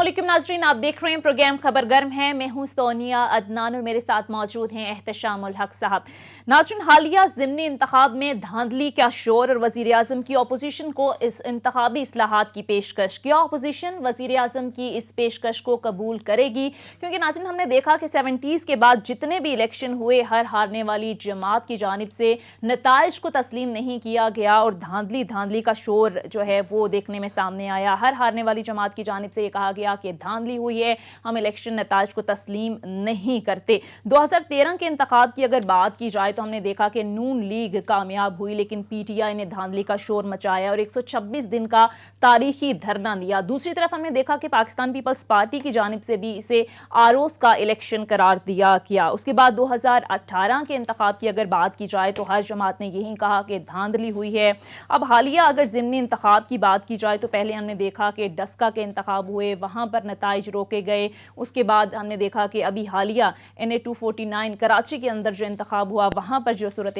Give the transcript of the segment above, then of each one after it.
अस्सलामुअलैकुम नाजरीन, आप देख रहे हैं प्रोग्राम खबर गर्म है। मैं हूं सोनिया अदनान और मेरे साथ मौजूद हैं एहतशामुल हक साहब। नाजरीन, हालिया ज़िमनी इंतखाब में धांधली का शोर और वज़ीर आज़म की अपोजिशन को इस इंतखाबी इस्लाहात की पेशकश। क्या अपोजिशन वज़ीर आज़म की इस पेशकश को कबूल करेगी? क्योंकि नाजरीन, हमने देखा कि 70s के बाद जितने भी इलेक्शन हुए हर हारने वाली जमात की जानिब से नताइज को तस्लीम नहीं किया गया और धांधली का शोर जो है वो देखने में सामने आया। हर हारने वाली जमात की जानिब से कहा गया कि धांधली हुई है, हम इलेक्शन नताइज को तस्लीम नहीं करते। 2013 के इंतखाब की अगर बात की जाए तो हमने देखा कि नून लीग कामयाब हुई, लेकिन पीटीआई ने धांधली का शोर मचाया और 126 दिन का तारीखी धरना दिया। दूसरी तरफ हमने देखा कि पाकिस्तान पीपल्स पार्टी की जानिब से भी इसे आरोज का इलेक्शन करार दिया गया। उसके बाद 2018 के इंतखाब की अगर बात की जाए तो हर जमात ने यही कहा कि धांधली हुई है। अब हालिया अगर ज़िमनी इंतखाब की बात की जाए तो पहले हमने देखा कि डस्का के इंतखाब हुए, वहां पर नताइज रोके गए। उसके बाद हमने देखा कि अभी हालिया NA 249 कराची के अंदर जो इंतखाब हुआ वहां पर जो सूरत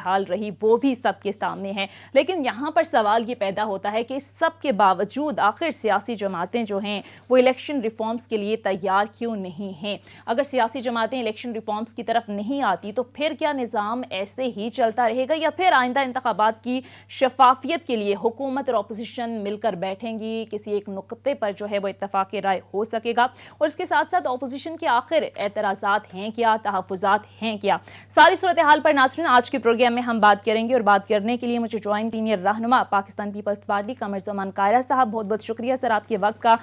हाल रही वो भी सबके सामने है। लेकिन यहां पर सवाल ये पैदा होता है कि सब के बावजूद आखिर सियासी जमातें जो हैं वो इलेक्शन रिफॉर्म्स के लिए तैयार क्यों नहीं हैं? अगर सियासी जमातें इलेक्शन रिफॉर्म्स की तरफ नहीं आती तो फिर क्या निज़ाम ऐसे ही चलता रहेगा या फिर आइंदा इंतखाबात की शफाफियत के लिए हुकूमत और अपोजिशन मिलकर बैठेंगी, किसी एक नुक्ते पर जो है वो इत्तफाक राय हो सकेगा? और इसके साथ साथ अपोजिशन के आखिर एतराज़ात हैं क्या, तहफ़्फ़ुज़ात हैं क्या? सारी सूरत हाल पर नाज़रीन आज के प्रोग्राम में हम बात करेंगे और बात करने के लिए मुझे ज्वाइन सीनियर रहनुमा पाकिस्तान पीपल्स पार्टी कमर ज़मान कायरा साहब, बहुत बहुत शुक्रिया सर आपके वक्त का।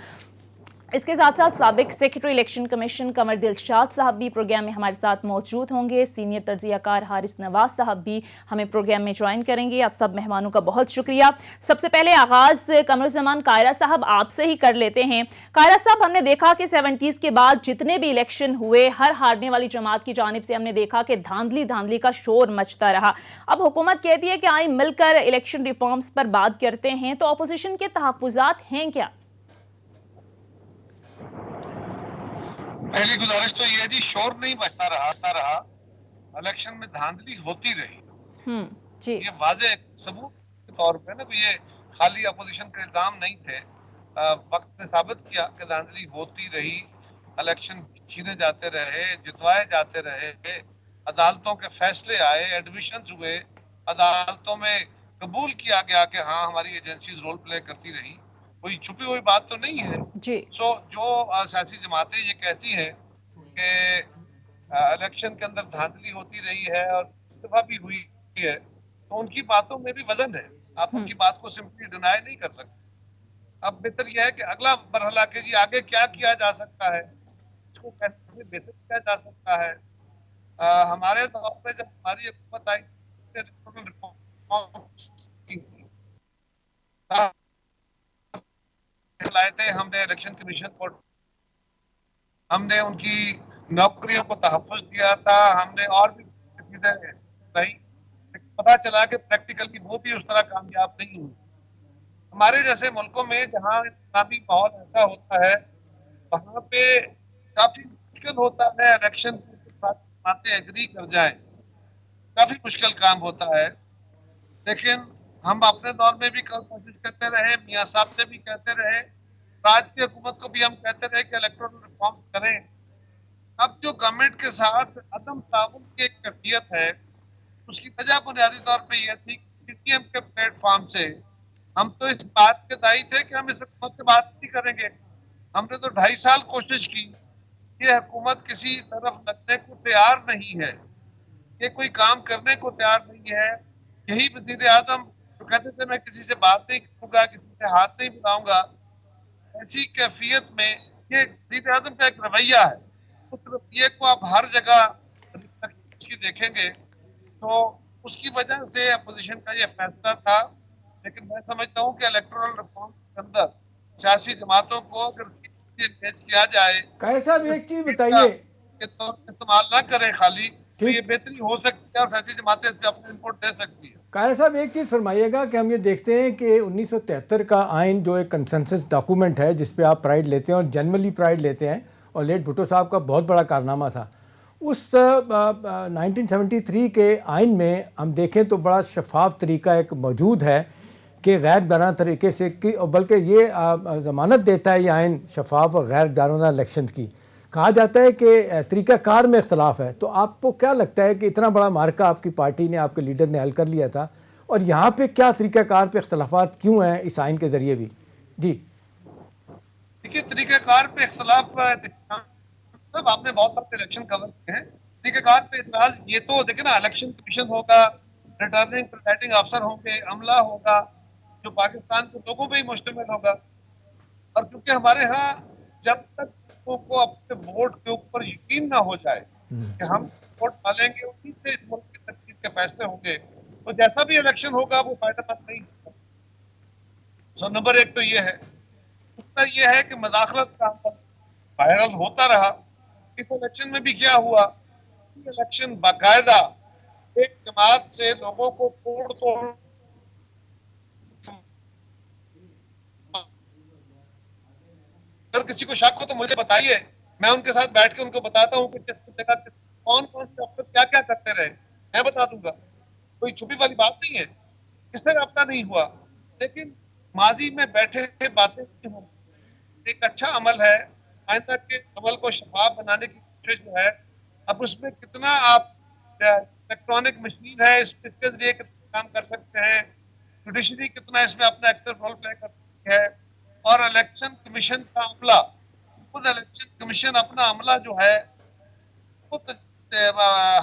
इसके साथ साथ साबिक सेक्रेटरी इलेक्शन कमीशन कमर दिलशाद साहब भी प्रोग्राम में हमारे साथ मौजूद होंगे। सीनियर तर्जियाकार हारिस नवाज साहब भी हमें प्रोग्राम में ज्वाइन करेंगे। आप सब मेहमानों का बहुत शुक्रिया। सबसे पहले आगाज कमर ज़मान कायरा साहब आपसे ही कर लेते हैं। कायरा साहब, हमने देखा कि 70s के बाद जितने भी इलेक्शन हुए हर हारने वाली जमात की जानिब से हमने देखा कि धांधली का शोर मचता रहा। अब हुकूमत कहती है कि आइए मिलकर इलेक्शन रिफॉर्म्स पर बात करते हैं, तो अपोजिशन के तहफ़्फ़ुज़ात हैं क्या? पहली गुजारिश तो ये जी, शोर नहीं बचता रहा, इलेक्शन में धांधली होती रही। जी। ये वाज़े सबूत के तौर पे ना, ये खाली अपोजिशन के इल्जाम नहीं थे। वक्त ने साबित किया कि धांधली होती रही, इलेक्शन छीने जाते रहे, जितवाए जाते रहे, अदालतों के फैसले आए, एडमिशन हुए, अदालतों में कबूल किया गया कि हाँ हमारी एजेंसीज रोल प्ले करती रही। कोई छुपी हुई बात तो नहीं है जी। जो सियासी जमातें ये कहती हैं कि इलेक्शन के अंदर धांधली होती रही है और इस्तीफा भी हुई है, तो उनकी बातों में भी वजन है। आप उनकी बात को सिंपली डिनाई नहीं कर सकते। अब बेहतर यह है कि अगला मरहला के जी आगे क्या किया जा सकता है, इसको कैसे बेहतर किया जा सकता है। हमारे दौर पे जब हमारी हुकूमत आई लाए थे, हमने इलेक्शन कमीशन को, हमने उनकी नौकरियों को तहफ़्फ़ुज़ दिया था, हमने और भी चीजें नहीं, पता चला कि प्रैक्टिकली वो भी उस तरह कामयाब नहीं हुई। हमारे जैसे मुल्कों में जहाँ इस्लामी माहौल ऐसा होता है वहां पे काफी मुश्किल होता है इलेक्शन के साथ बातें एग्री कर जाए, काफी मुश्किल काम होता है। लेकिन हम अपने दौर में भी कोशिश करते रहे, मियाँ साहब से भी कहते रहे, आज की हुकूमत को भी हम कहते रहे कि इलेक्टोरल रिफॉर्म करें। अब जो गवर्नमेंट के साथ अदम ताउन की एक कैफियत है, उसकी वजह बुनियादी तौर पे यह थी कि PTM के प्लेटफॉर्म से हम तो इस बात के दायी थे कि हम इस हुकूमत से बात नहीं करेंगे। हमने तो 2.5 साल कोशिश की, ये हुकूमत किसी तरफ लगने को तैयार नहीं है, ये कोई काम करने को तैयार नहीं है। यही वज़ीर आज़म जो कहते थे मैं किसी से बात नहीं करूंगा, किसी से हाथ नहीं मिलाऊंगा, ऐसी कैफियत में ये वज़ीर आज़म का एक रवैया है। उस रवैये को आप हर जगह देखेंगे, तो उसकी वजह से अपोजिशन का ये फैसला था। लेकिन मैं समझता हूँ कि इलेक्टोरल रिफॉर्म के अंदर सियासी जमातों को अगर एंगेज किया जाए, कायरा साहब एक चीज बताइए, तो इस्तेमाल ना करें खाली, तो ये बेहतरी हो सकती है और सियासी जमातें इसमें अपने इनपुट दे सकती है। कायरा साहब एक चीज़ फरमाइएगा कि हम ये देखते हैं कि 1973 का आइन जो एक कंसेंसस डॉक्यूमेंट है जिस पे आप प्राइड लेते हैं और जनरली प्राइड लेते हैं, और लेट भुट्टो साहब का बहुत बड़ा कारनामा था, उस 1973 के आइन में हम देखें तो बड़ा शफाफ तरीका एक मौजूद है कि गैर दाराना तरीके से कि बल्कि ये ज़मानत देता है ये आइन शफाफ और गैर दाराना इलेक्शन की। कहा जाता है कि तरीक़ाकार में इख्तलाफ है, तो आपको क्या लगता है कि इतना बड़ा मार्का आपकी पार्टी ने, आपके लीडर ने हल कर लिया था, और यहाँ पे क्या तरीक़ाकार पे इख्तलाफात क्यों हैं इस आइन के ज़रिए भी? जी देखिए, तरीक़ाकार पे इख्तलाफ, आपने बहुत सारे इलेक्शन कवर किए हैं। तरीक़ाकार पे इतराज ये तो देखिए ना, इलेक्शन कमीशन होगा, रिटर्निंग प्रिजाइडिंग अफसर होंगे, अमला होगा जो पाकिस्तान के लोगों पे ही मुश्तमिल होगा। और क्योंकि हमारे यहाँ जब तक लोगों को अपने वोट के ऊपर यकीन ना हो जाए कि हम वोट डालेंगे, उसी से इस मुल्क की तरक्की के फैसले होंगे, तो जैसा भी इलेक्शन होगा वो फायदेमंद नहीं होगा। सो नंबर एक तो ये है। दूसरा ये है कि मदाखलत का वायरल होता रहा। इस इलेक्शन में भी क्या हुआ, इलेक्शन बाकायदा एक जमात से लोगों को तोड़ तोड़, अगर किसी को शक हो तो मुझे बताइए, मैं उनके साथ बैठ के उनको बताता हूँ कि किस जगह कौन कौन से अफसर क्या क्या करते रहे, मैं बता दूंगा। कोई छुपी वाली बात नहीं है, किससे रब्ता नहीं हुआ। लेकिन माजी में बैठे बातें नहीं हों, एक अच्छा अमल है। आइंदा के अमल को शफाफ बनाने की कोशिश जो है, अब उसमें कितना आप इलेक्ट्रॉनिक मशीन है, इसके जरिए कितना काम कर सकते हैं, जुडिशरी कितना इसमें अपना एक्टिव रोल प्ले कर सकती है, और इलेक्शन कमीशन का अमला, खुद इलेक्शन कमीशन अपना अमला जो है वो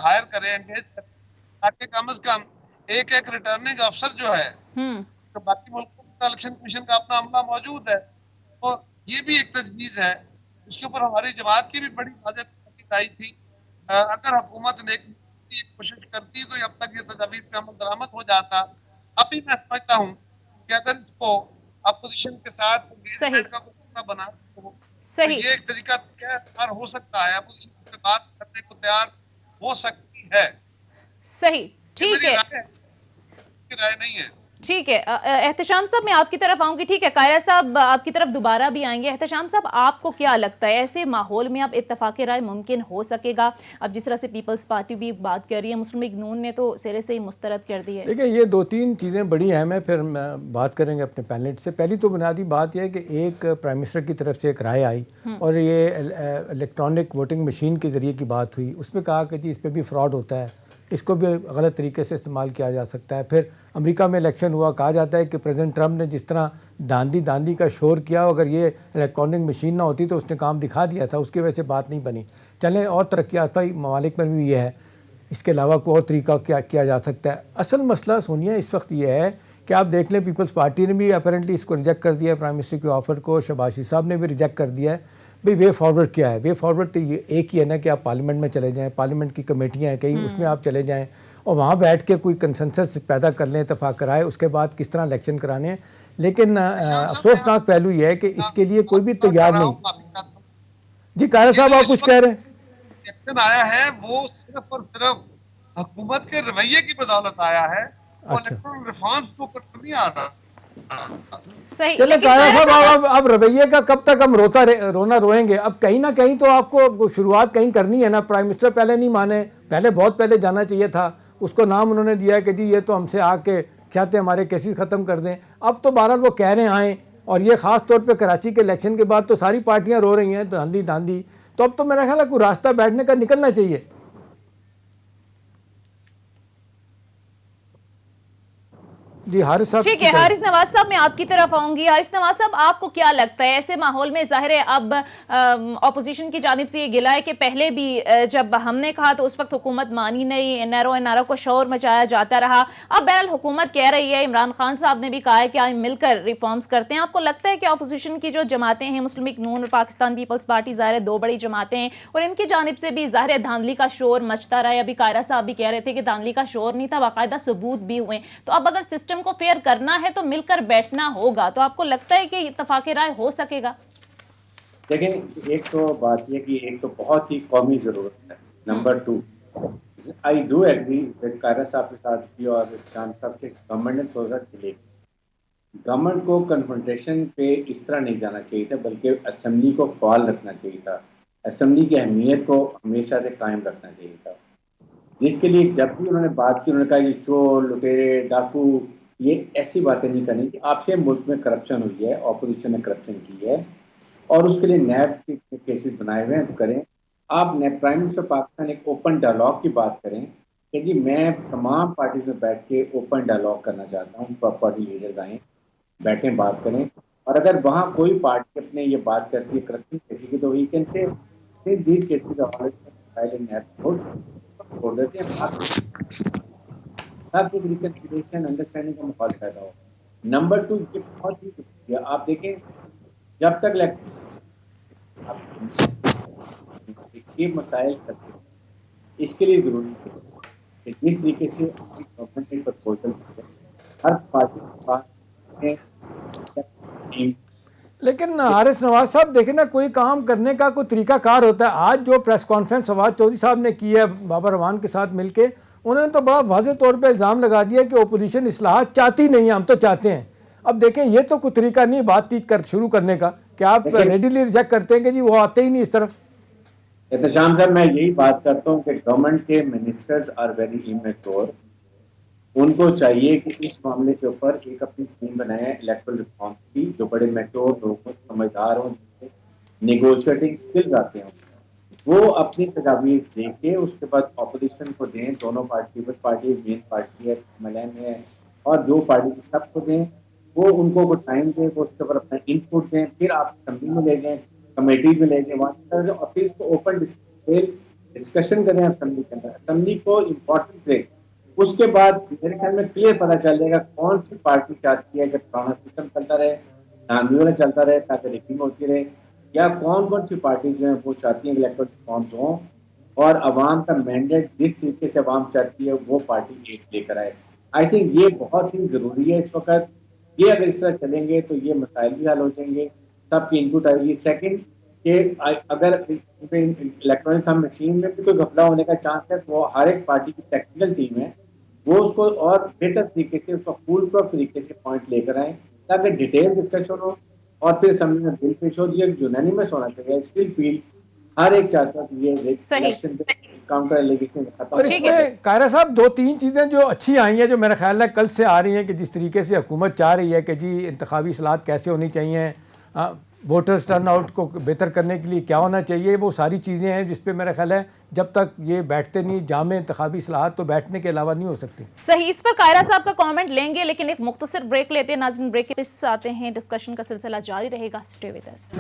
हायर करेंगे ताकि कम से कम एक एक रिटर्निंग अफसर जो है, तो बाकी मुल्कों का इलेक्शन कमीशन का अपना अमला मौजूद है। तो ये भी एक तजवीज़ है, उसके ऊपर हमारी जमात की भी बड़ी वाज़ेह आई थी। अगर हुकूमत ने एक कोशिश करती तो अब तक ये तजवीज़ पे अमल दरामद हो जाता। अभी मैं समझता हूँ कि अगर इसको अपोजिशन के साथ का बना तो ये एक तरीका तैयार हो सकता है, अपोजिशन से बात करने को तैयार हो सकती है। सही, ठीक है, राय नहीं है। ठीक है। एहतशाम साहब, मैं आपकी तरफ आऊंगी। ठीक है, कायरा साहब आपकी तरफ दोबारा भी आएंगे। एहतशाम साहब, आपको क्या लगता है ऐसे माहौल में अब इत्तफाक राय मुमकिन हो सकेगा? अब जिस तरह से पीपल्स पार्टी भी बात कर रही है, मुस्लिम लीग नून ने तो सिरे से ही मुस्तरद कर दी है। देखिए, ये दो तीन चीज़ें बड़ी अहम है, फिर बात करेंगे अपने पैनलिस्ट से। पहली तो बुनियादी बात यह है कि एक प्राइम मिनिस्टर की तरफ से एक राय आई और ये इलेक्ट्रॉनिक वोटिंग मशीन के ज़रिए की बात हुई। उसमें कहा कि जी इस पर भी फ्रॉड होता है, इसको भी गलत तरीके से इस्तेमाल किया जा सकता है। फिर अमेरिका में इलेक्शन हुआ, कहा जाता है कि प्रेसिडेंट ट्रंप ने जिस तरह दांदी का शोर किया, अगर ये इलेक्ट्रॉनिक मशीन ना होती तो उसने काम दिखा दिया था, उसकी वजह से बात नहीं बनी। चलें, और तरक्की याफ्ता ममालिक में भी ये है, इसके अलावा कोई और तरीका क्या किया जा सकता है। असल मसला सोनिया इस वक्त ये है कि आप देख लें, पीपल्स पार्टी ने भी अपेरेंटली इसको रिजेक्ट कर दिया है, प्राइम मिनिस्टर के ऑफर को। शहबाज साहब ने भी रिजेक्ट कर दिया है। भाई वे फॉरवर्ड क्या है? वे फॉरवर्ड तो ये एक ही है ना कि आप पार्लियामेंट में चले जाएं, पार्लियामेंट की कमेटियां हैं कई, उसमें आप चले जाएं और वहाँ बैठ के कोई कंसेंसस पैदा कर लें, इत्तेफाक कराए, उसके बाद किस तरह इलेक्शन कराने हैं। लेकिन अफसोसनाक पहलू ये है कि इसके लिए कोई भी तैयार नहीं। जी कायरा साहब, आप कुछ कह रहे हैं? इलेक्शन आया है वो सिर्फ और सिर्फ हुकूमत के रवैये की बदौलत आया है। अच्छा, रिफॉर्म्स तो कर नहीं आ रहा। सही। चलिए कायरा साहब, अब रवैये का कब तक हम रोना रोएंगे? अब कहीं ना कहीं तो आपको शुरुआत कहीं करनी है ना। प्राइम मिनिस्टर पहले नहीं माने, पहले बहुत पहले जाना चाहिए था। उसको नाम उन्होंने दिया कि जी ये तो हमसे आके चाहते हमारे केसेस ख़त्म कर दें। अब तो बहरहाल वो कह रहे हैं आएँ, और ये ख़ास तौर पे कराची के इलेक्शन के बाद तो सारी पार्टियां रो रही हैं धांधी। तो अब तो मेरा ख्याल है कोई रास्ता बैठने का निकलना चाहिए। जी हारिस साहब, ठीक है। हारिस नवाज साहब, मैं आपकी तरफ आऊंगी। हारिस नवाज साहब, आपको क्या लगता है ऐसे माहौल में? जाहिर है अब ऑपोजिशन की जानिब से ये गिला है कि पहले भी जब हमने कहा तो उस वक्त हुकूमत मानी नहीं, एनआरओ को शोर मचाया जाता रहा। अब बहरहाल हुकूमत कह रही है, इमरान खान साहब ने भी कहा है कि आए मिलकर रिफॉर्म्स करते हैं। आपको लगता है कि ऑपोजिशन की जो जमातें हैं, मुस्लिम लीग नून और पाकिस्तान पीपल्स पार्टी, जाहिर है दो बड़ी जमातें हैं, और इनकी जानिब से भी जाहिर है धांधली का शोर मचता रहा है। अभी कायरा साहब भी कह रहे थे कि धांधली का शोर नहीं था, बाकायदा सबूत भी हुए। तो अब अगर सिस्टम को फेयर करना है तो मिलकर बैठना होगा। तो आपको लगता है कि इत्तेफाक राय हो सकेगा? लेकिन एक तो बात यह कि एक तो बहुत ही कौमी जरूरत है। Number 2, I do agree with Kaira साहब के साथ भी और शान साहब के गवर्नमेंट ने थोड़ा डिले, गवर्नमेंट को कन्फ्रंटेशन पे इस तरह नहीं जाना चाहिए था, बल्कि असेंबली को फाल रखना चाहिए था। असेंबली की अहमियत को हमेशा से कायम रखना चाहिए था, जिसके लिए जब भी उन्होंने बात की, उन्होंने कहा कि चोर, लुटेरे, डाकू ये ऐसी बातें नहीं करनी कि आपसे मुल्क में करप्शन हुई है, ऑपोजिशन ने करप्शन की है और उसके लिए नैब के केसेस बनाए हुए हैं तो करें। आप प्राइम मिनिस्टर पाकिस्तान एक ओपन डायलॉग की बात करें कि जी मैं तमाम पार्टी में बैठ के ओपन डायलॉग करना चाहता हूँ, पार्टी लीडर्स आए, बैठें, बात करें। और अगर वहाँ कोई पार्टी अपने ये बात करती है करप्शन केसेस की तो he can say these cases छोड़ देते हैं ताकि रिकंसिलिएशन अंडरस्टैंडिंग का माहौल पैदा हो। नंबर 2 ये बहुत ही जरूरी है। आप देखें जब तक ये मसाइल सकते हैं, इसके लिए जरूरी है कि जिस तरीके से गवर्नमेंट ने प्रपोजल किया हर पार्टी के पास लेकिन हारिस नवाज साहब देखें ना, कोई काम करने का कोई तरीकाकार होता है। आज जो प्रेस कॉन्फ्रेंस फवाद चौधरी साहब ने की है बाबर रहमान के साथ मिलके, उन्होंने तो बड़ा वाज़ेह तौर पे इल्ज़ाम लगा दिया कि ओपोजिशन इस्लाहात चाहती नहीं है, हम तो चाहते हैं। अब देखें ये तो कोई तरीका नहीं बातचीत शुरू करने का कि आप रेडीली रिजेक्ट करते हैं कि जी वो आते ही नहीं इस तरफ। एहतशाम साहब, मैं यही बात करता हूँ कि गवर्नमेंट के मिनिस्टर्स आर वेरी इमेच्योर। उनको चाहिए कि इस मामले के ऊपर एक अपनी टीम बनाए इलेक्टोरल रिफॉर्म की, जो बड़े मैच्योर लोग हों, समझदार हों, नेगोशिएटिंग स्किल्स आते हैं, वो अपनी तजावीज़ दे के उसके बाद ऑपोजिशन को दें। दोनों पार्टी मेन पार्टी है, MLN है और जो पार्टी सबको दें, वो उनको को टाइम दें, वो उसके ऊपर अपना इनपुट दें, फिर आप असेंबली में ले जाएं, कमेटी में ले जाएं, वहाँ और फिर इसको ओपन डिस्कशन करें असेंबली के अंदर, असेंबली को इम्पोर्टेंस दें। उसके बाद मेरे ख्याल में क्लियर पता चल जाएगा कौन सी पार्टी चाहती है कि पुराना सिस्टम चलता रहे, नामी वाला चलता रहे ताकि रिफॉर्म होती रहे, या कौन कौन सी पार्टी जो है वो चाहती है इलेक्टोरल रिफॉर्म्स हों और अवाम का मैंडेट जिस तरीके से अवाम चाहती है वो पार्टी एक लेकर आए। आई थिंक ये बहुत ही जरूरी है इस वक्त। ये अगर इस तरह चलेंगे तो ये मसाइल भी हल हो जाएंगे, सबकी इनपुट आएगी। सेकंड कि अगर इलेक्ट्रॉनिक मशीन में भी कोई घपला होने का चांस है तो वो हर एक पार्टी की टेक्निकल टीम है, वो उसको और बेहतर तरीके से उसका फुल प्रूफ तरीके से पॉइंट लेकर आए ताकि डिटेल डिस्कशन हो और फिर असेंबली में बिल पेश हो। ये यूनानिमस होना चाहिए। स्टिल फील हर एक चाहता है ये इलेक्शन काउंटर एलिगेशन खत्म। और इसमें कायरा साहब 2-3 चीज़ें जो अच्छी आई हैं, जो मेरा ख्याल है कल से आ रही हैं, कि जिस तरीके से हुकूमत चाह रही है कि जी इंतखाबी इस्लाहात कैसे होनी चाहिए, वोटर्स टर्नआउट को बेहतर करने के लिए क्या होना चाहिए, वो सारी चीज़ें हैं जिस पे मेरा ख्याल है जब तक ये बैठते नहीं जामे इंतखाबी इस्लाहात तो बैठने के अलावा नहीं हो सकती। सही, इस पर कायरा साहब का कमेंट लेंगे, लेकिन एक मुख्तसर ब्रेक लेते हैं। नाज़रीन, ब्रेक के पीछे आते हैं, डिस्कशन का सिलसिला जारी रहेगा। Stay with us.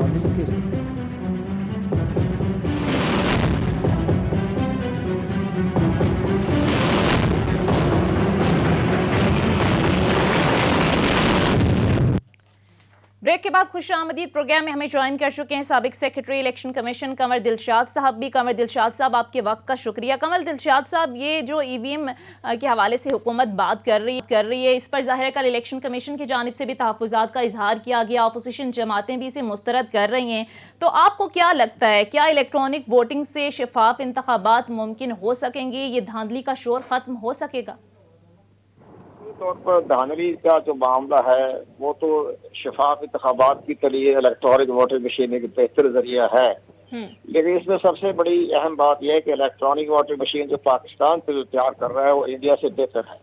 ब्रेक के बाद खुशामदीद प्रोग्राम में हमें ज्वाइन कर चुके हैं साबिक secretary election commission Kanwar Dilshad साहब भी। कंवर दिलशाद साहब, आपके वक्त का शुक्रिया। कंवर दिलशाद साहब, ये जो EVM के हवाले से हुकूमत बात कर रही है, इस पर ज़ाहिर कल इलेक्शन कमीशन की जानिब से भी तहफ़्फ़ुज़ात का इजहार किया गया, अपोजिशन जमातें भी इसे मुस्तरद कर रही हैं। तो आपको क्या लगता है, क्या इलेक्ट्रॉनिक वोटिंग से शफाफ इंतखाबात मुमकिन हो सकेंगे? ये धांधली का शोर ख़त्म हो सकेगा? तौर पर धांधली का जो मामला है वो तो शफाफ इंतखाबात के लिए इलेक्ट्रॉनिक वोटिंग मशीन एक बेहतर जरिया है, लेकिन इसमें सबसे बड़ी अहम बात यह है कि इलेक्ट्रॉनिक वोटिंग मशीन जो पाकिस्तान से जो तैयार कर रहा है वो इंडिया से बेहतर है।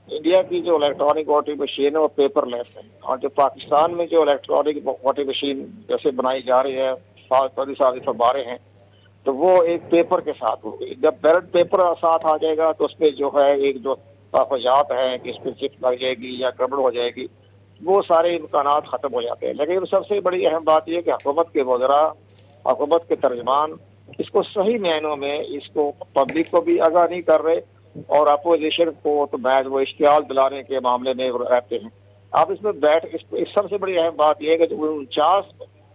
इंडिया की जो इलेक्ट्रॉनिक वोटिंग मशीन है वो पेपरलेस है, और जो पाकिस्तान में जो इलेक्ट्रॉनिक वोटिंग मशीन जैसे बनाई जा रही है, सारी फबारे हैं, तो वो एक पेपर के साथ होगी। जब बैलेट पेपर साथ आ जाएगा तो उसमें जो है एक जो ताफ़ात है कि इसमें चिप लग जाएगी या गड़बड़ हो जाएगी, वो सारे इम्कानात ख़त्म हो जाते हैं। लेकिन सबसे बड़ी अहम बात यह कि हुकूमत के वज़रा, हुकूमत के तर्जमान इसको सही मायनों में इसको पब्लिक को भी आगाह नहीं कर रहे और अपोजिशन को तो महज वो इश्तियाल दिलाने के मामले में रहते हैं। आप इसमें इस सबसे बड़ी अहम बात यह है कि 49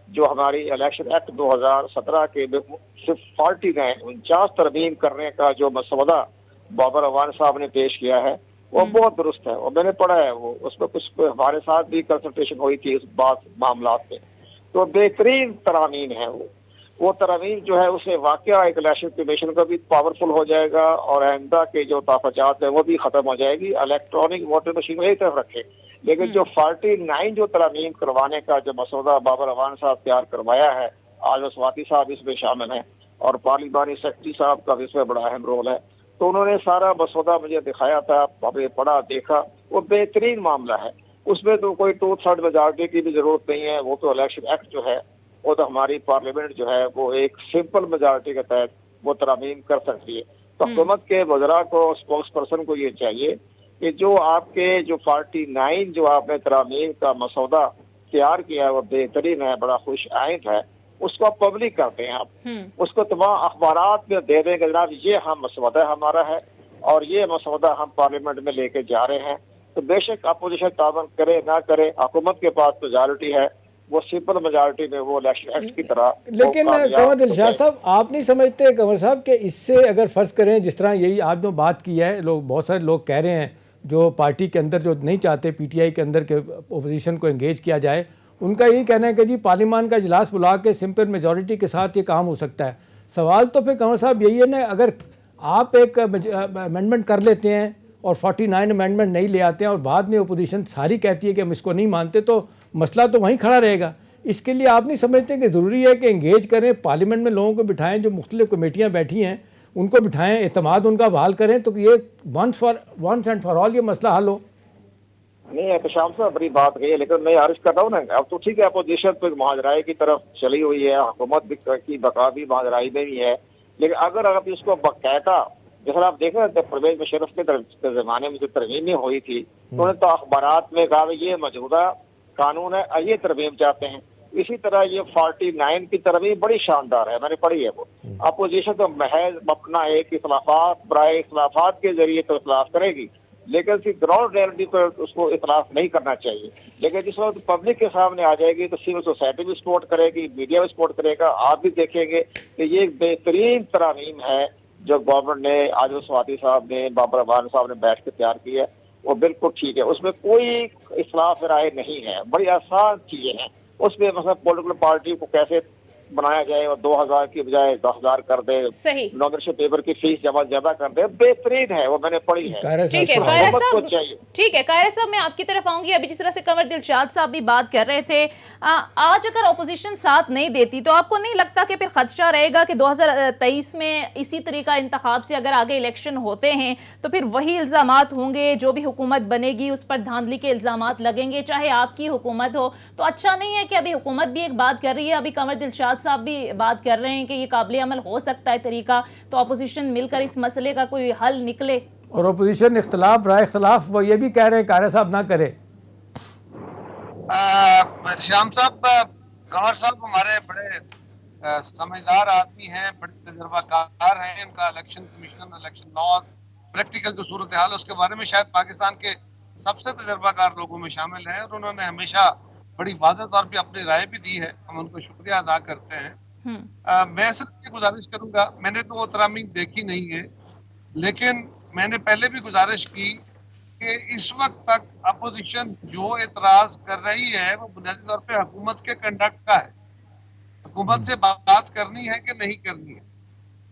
जो हमारी इलेक्शन एक्ट 2017 के सिर्फ 49 तरमीम करने का जो मसौदा बाबर रहमान साहब ने पेश किया है वो बहुत दुरुस्त है, और मैंने पढ़ा है, वो उसमें कुछ हमारे साथ भी कंसल्टेशन हुई थी इस बात मामला में, तो बेहतरीन तरामीम है वो तरामीम जो है उससे वाकया एक इलेक्शन कमीशन का भी पावरफुल हो जाएगा और आइंदा के जो ताफ़ात है वो भी खत्म हो जाएगी। इलेक्ट्रॉनिक वोटिंग मशीन एक तरफ रखे, लेकिन जो 49 जो तरामीम करवाने का जो मसौदा बाबर रहमान साहब तैयार करवाया है, आज स्वाति साहब इसमें शामिल है और पार्लिमानी सेक्रेटरी साहब का भी इसमें बड़ा अहम रोल है। तो उन्होंने सारा मसौदा मुझे दिखाया था, हमने पढ़ा देखा, वो बेहतरीन मामला है। उसमें तो कोई 2/3 मेजॉरिटी की भी जरूरत नहीं है। वो तो इलेक्शन एक्ट जो है वो तो हमारी पार्लियामेंट जो है वो एक सिंपल मेजॉरिटी के तहत वो तरमीम कर सकती है। तो हुकूमत के वज़रा को, स्पोक्स पर्सन को ये चाहिए कि जो आपके जो 49 जो आपने तरमीम का मसौदा तैयार किया है वो बेहतरीन है, बड़ा खुश आइंद है, उसको आप पब्लिक करते हैं, आप उसको तमाम अखबारात में दे देंगे, जनाब ये हम मसौदा हमारा है और ये मसौदा हम पार्लियामेंट में लेके जा रहे हैं। तो बेशक अपोजिशन तावन करे ना करे, हुकूमत के पास मेजॉरिटी है, वो सिंपल मेजॉरिटी में वो इलेक्शन एक्ट की तरह। लेकिन कंवर दिलशाद साहब, आप नहीं समझते कंवर साहब कि इससे अगर फ़र्ज़ करें जिस तरह यही आपने बात की है, लोग बहुत सारे लोग कह रहे हैं जो पार्टी के अंदर जो नहीं चाहते पीटीआई के अंदर के ओपोजिशन को एंगेज किया जाए, उनका यही कहना है कि जी पार्लियामान का इजलास बुला के सिंपल मेजॉरिटी के साथ ये काम हो सकता है। सवाल तो फिर कंवर साहब यही है ना, अगर आप एक अमेंडमेंट कर लेते हैं और 49 अमेंडमेंट नहीं ले आते हैं और बाद में अपोजिशन सारी कहती है कि हम इसको नहीं मानते, तो मसला तो वहीं खड़ा रहेगा। इसके लिए आप नहीं समझते कि ज़रूरी है कि एंगेज करें, पार्लियामेंट में लोगों को बिठाएं, जो मुख्तलिफ कमेटियाँ बैठी हैं उनको बिठाएं, एतमाद उनका बहाल करें, तो ये वंस एंड फॉर ऑल ये मसला हल हो। नहीं एहतशाम साहब बड़ी बात कही है, लेकिन मैं अर्ज कर रहा हूँ ना, अब तो ठीक है अपोजिशन तो मुहाजराई की तरफ चली हुई है, हुकूमत की बका भी मुहाजराई में भी है, लेकिन अगर आप इसको बाकायदा, जैसे आप देख रहे थे परवेज मुशर्रफ के जमाने में जो तरमीमें हुई थी, तो उन्होंने तो अखबारात में कहा ये मौजूदा कानून है, ये तरमीम चाहते हैं। इसी तरह ये 49 की तरमीम बड़ी शानदार है, मैंने पढ़ी है वो। अपोजिशन तो महज अपना एक इख्लाफात बराए इख्लाफात के जरिए तो इख्लाफ करेगी, लेकिन सिर्फ ग्राउंड रियलिटी पर उसको इख्लाफ नहीं करना चाहिए। लेकिन जिस वक्त पब्लिक के सामने आ जाएगी तो सिविल सोसाइटी भी सपोर्ट करेगी, मीडिया भी सपोर्ट करेगा, आप भी देखेंगे कि ये एक बेहतरीन तरमीम है जो गवर्नमेंट ने, आज स्वाति साहब ने, बाबर अवान साहब ने बैठ के तैयार की है, वो बिल्कुल ठीक है, उसमें कोई इख्लाफ राय नहीं है, बड़ी आसान चीजें हैं। उसमें मतलब पॉलिटिकल पार्टी को कैसे बनाया जाए और 2000 की बजाय 10,000 कर दे, नॉमिनेशन पेपर की फीस जमा ज्यादा कर दे, बेहतरीन है, वो मैंने पढ़ी है। ठीक है कायरा साहब, ठीक है कायरा साहब, मैं आपकी तरफ आऊंगी। अभी जिस तरह से कंवर दिलशाद साहब भी बात कर रहे थे, आज अगर ऑपोजिशन साथ नहीं देती तो आपको नहीं लगता कि फिर खदशा रहेगा कि 2023 में इसी तरीका इंतखाब से अगर आगे इलेक्शन होते हैं तो फिर वही इल्जामात होंगे, जो भी हुकूमत बनेगी उस पर धांधली के इल्जामात लगेंगे, चाहे आपकी हुकूमत हो। तो अच्छा नहीं है कि अभी हुकूमत भी एक बात कर रही है, अभी कंवर दिलशाद साहब भी बात कर रहे हैं कि ये काबिल अमल हो सकता है तरीका, तो अपोजिशन मिलकर इस मसले का कोई हल निकले। और अपोजिशन इख्तलाफ राय इख्तलाफ वो ये भी कह रहे हैं कायरा साहब ना करे। श्याम साहब, कंवर साहब हमारे बड़े समझदार आदमी हैं, बड़े तजर्बाकार हैं, इनका election commission, election laws, practical जो सूरत हाल है उसके बारे में शायद पाकिस्तान के सबसे तजर्बाकार लोगों में शामिल है, और उन्होंने हमेशा बड़ी वाज़ेह तौर पे अपनी राय भी दी है, हम उनको शुक्रिया अदा करते हैं। मैं सिर्फ ये गुजारिश करूंगा, मैंने तो वो तरामीम देखी नहीं है, लेकिन मैंने पहले भी गुजारिश की कि इस वक्त तक अपोजिशन जो एतराज कर रही है वो बुनियादी तौर पे हुकूमत के कंडक्ट का है, हुकूमत से बात करनी है कि नहीं करनी है।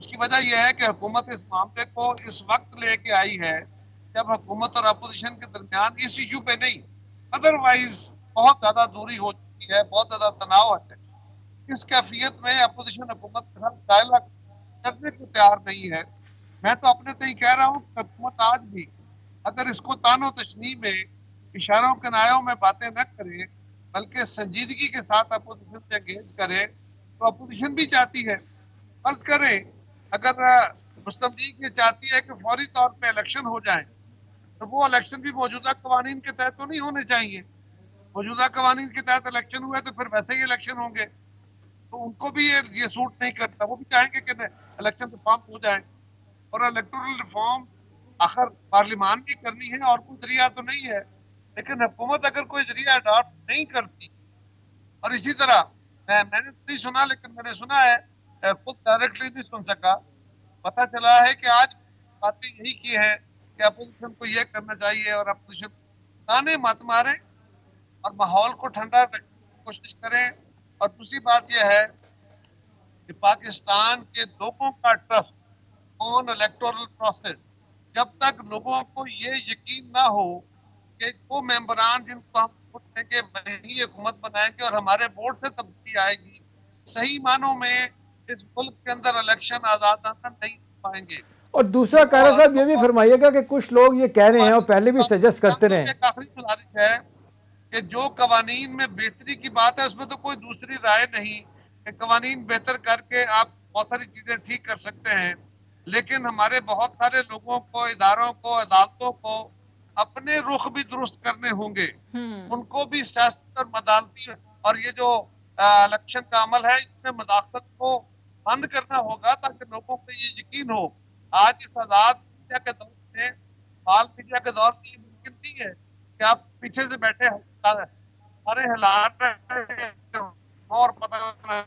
उसकी वजह यह है कि हुकूमत इस मामले को इस वक्त लेके आई है जब हुकूमत और अपोजिशन के दरमियान इस इशू पे नहीं, अदरवाइज बहुत ज्यादा दूरी हो चुकी है, बहुत ज्यादा तनाव है। इस कैफियत में अपोजिशन हुकूमत के साथ डायलॉग करने को तैयार नहीं है। मैं तो अपने से ही कह रहा हूँ कि हुकूमत आज भी अगर इसको तानो तशनी में, इशारों कनायों में बातें न करे, बल्कि संजीदगी के साथ अपोजिशन से एंगेज करे, तो अपोजिशन भी चाहती है, फर्ज करें अगर मुस्लिम लीग ये चाहती है कि फौरी तौर पे इलेक्शन हो जाए, तो वो इलेक्शन भी मौजूदा कवानीन के तहत तो नहीं होने चाहिए। मौजूदा कवानीन के तहत इलेक्शन हुए तो फिर वैसे ही इलेक्शन होंगे, तो उनको भी ये सूट नहीं करता। वो भी चाहेंगे कि इलेक्शन रिफॉर्म हो जाए, और इलेक्टोरल रिफॉर्म आखिर पार्लियामान की करनी है और कोई जरिया तो नहीं है। लेकिन हुकूमत अगर कोई जरिया अडॉप्ट नहीं करती, और इसी तरह मैंने नहीं सुना, लेकिन मैंने सुना है, खुद डायरेक्टली नहीं सुन सका, पता चला है कि आज बातें यही की है कि अपोजिशन को ये करना चाहिए, और अपोजिशन ताने मत मारे और माहौल को ठंडा रखने की कोशिश करें। और दूसरी बात यह है कि पाकिस्तान के लोगों का ट्रस्ट ऑन इलेक्टोरल प्रोसेस, जब तक लोगों को ये यकीन ना हो कि वो मेंबरान जिनको हम वोट देंगे वही हुकूमत बनाएंगे और हमारे वोट से तब्दीली आएगी, सही मानों में इस मुल्क के अंदर इलेक्शन आजादाना नहीं हो पाएंगे। और दूसरा कायरा साहब ये भी फरमाइएगा कि कुछ लोग ये कह रहे हैं और पहले भी सजेस्ट करते रहे हैं, आखिरी गुजारिश है कि जो कवानीन में बेहतरी की बात है उसमें तो कोई दूसरी राय नहीं कि कवानीन बेहतर करके आप बहुत सारी चीजें ठीक कर सकते हैं, लेकिन हमारे बहुत सारे लोगों को, इदारों को, अदालतों को अपने रुख भी दुरुस्त करने होंगे। उनको भी सियासत और अदालती और ये जो इलेक्शन का अमल है इसमें मदाखलत को बंद करना होगा ताकि लोगों को ये यकीन हो। आज इस आजाद मीडिया के दौर में, बाल मीडिया के दौर में मुमकिन नहीं है कि आप पीछे से बैठे सारे हालात और पता।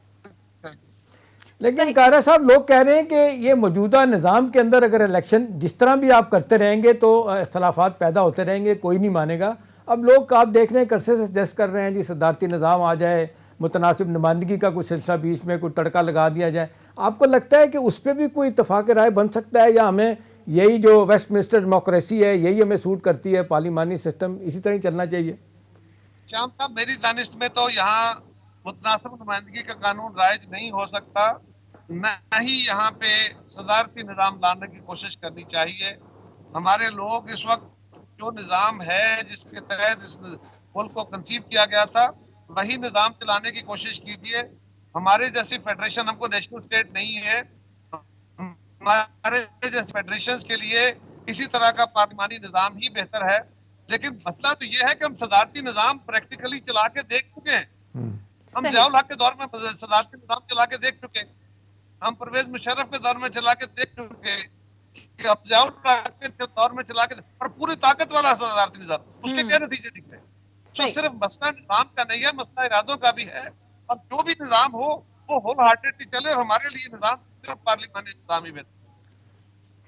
लेकिन कायरा साहब लोग कह रहे हैं कि ये मौजूदा निज़ाम के अंदर अगर इलेक्शन जिस तरह भी आप करते रहेंगे तो इख्तलाफात पैदा होते रहेंगे, कोई नहीं मानेगा। अब लोग आप देख रहे हैं करसे से सजेस्ट कर रहे हैं जी सदारती निज़ाम आ जाए, मुतनासिब नुमाइंदगी का कुछ सिलसिला बीच में कोई तड़का लगा दिया जाए। आपको लगता है कि उस पर भी कोई इत्तफाक राय बन सकता है या हमें यही जो वेस्टमिनिस्टर डेमोक्रेसी है यही हमें सूट करती है, पार्लिमानी सिस्टम इसी तरह ही चलना चाहिए? श्याम साहब, मेरी दानिश में तो यहाँ मुतनासिब नुमाइंदगी का कानून राइज नहीं हो सकता, न ही यहाँ पे सदारती निज़ाम लाने की कोशिश करनी चाहिए। हमारे लोग इस वक्त जो निज़ाम है जिसके तहत इस मुल्क को कंसीव किया गया था वही निज़ाम चलाने की कोशिश कीजिए। हमारे जैसी फेडरेशन, हमको नेशनल स्टेट नहीं है, हमारे जैसे फेडरेशन के लिए इसी तरह का पार्लिमानी निज़ाम ही बेहतर है। लेकिन मसला तो ये है कि हम सदारती निज़ाम प्रैक्टिकली चला के देख चुके हैं। हम ज़ियाउल हक के दौर में सदारती निज़ाम चला के देख चुके, हम परवेज मुशर्रफ के दौर में चला के देख चुके, अब ज़ियाउल हक के दौर में चला के, और पूरी ताकत वाला सदारती निज़ाम, उसके क्या नतीजे निकले? तो सिर्फ मसला निज़ाम का नहीं है, मसला इरादों का भी है। और जो भी निज़ाम हो वो होल हार्टेडली चले, और हमारे लिए निज़ाम सिर्फ पार्लिमानी निज़ाम ही बेहतर।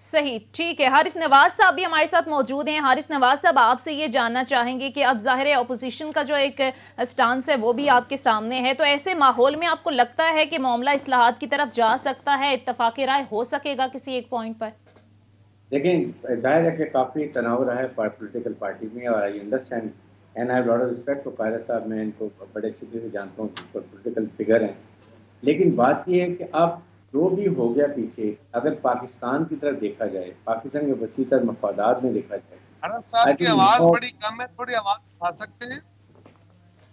सही, ठीक है। हारिस नवाज साहब भी हमारे साथ मौजूद हैं। हारिस नवाज साहब, आपसे ये जानना चाहेंगे कि अब जाहिर है अपोजिशन का जो एक स्टांस है वो भी आपके सामने है, तो ऐसे माहौल में आपको लगता है कि मामला इस्लाहात की तरफ जा सकता है, इत्तफाक राय हो सकेगा किसी एक पॉइंट पर? देखिए, जाहिर है कि काफ़ी तनाव रहा है पोलिटिकल पार्टी में, और I understand and I have lot of respect for Kaira साहब। मैं इनको बड़े अच्छे से जानता हूँ, पोलिटिकल फिगर हैं। लेकिन बात यह है कि अब जो भी हो गया पीछे, अगर पाकिस्तान की तरफ देखा जाए, पाकिस्तान के वसीतर मफादात में देखा जाए, साहब की आवाज बड़ी कम है, थोड़ी आवाज उठा सकते हैं?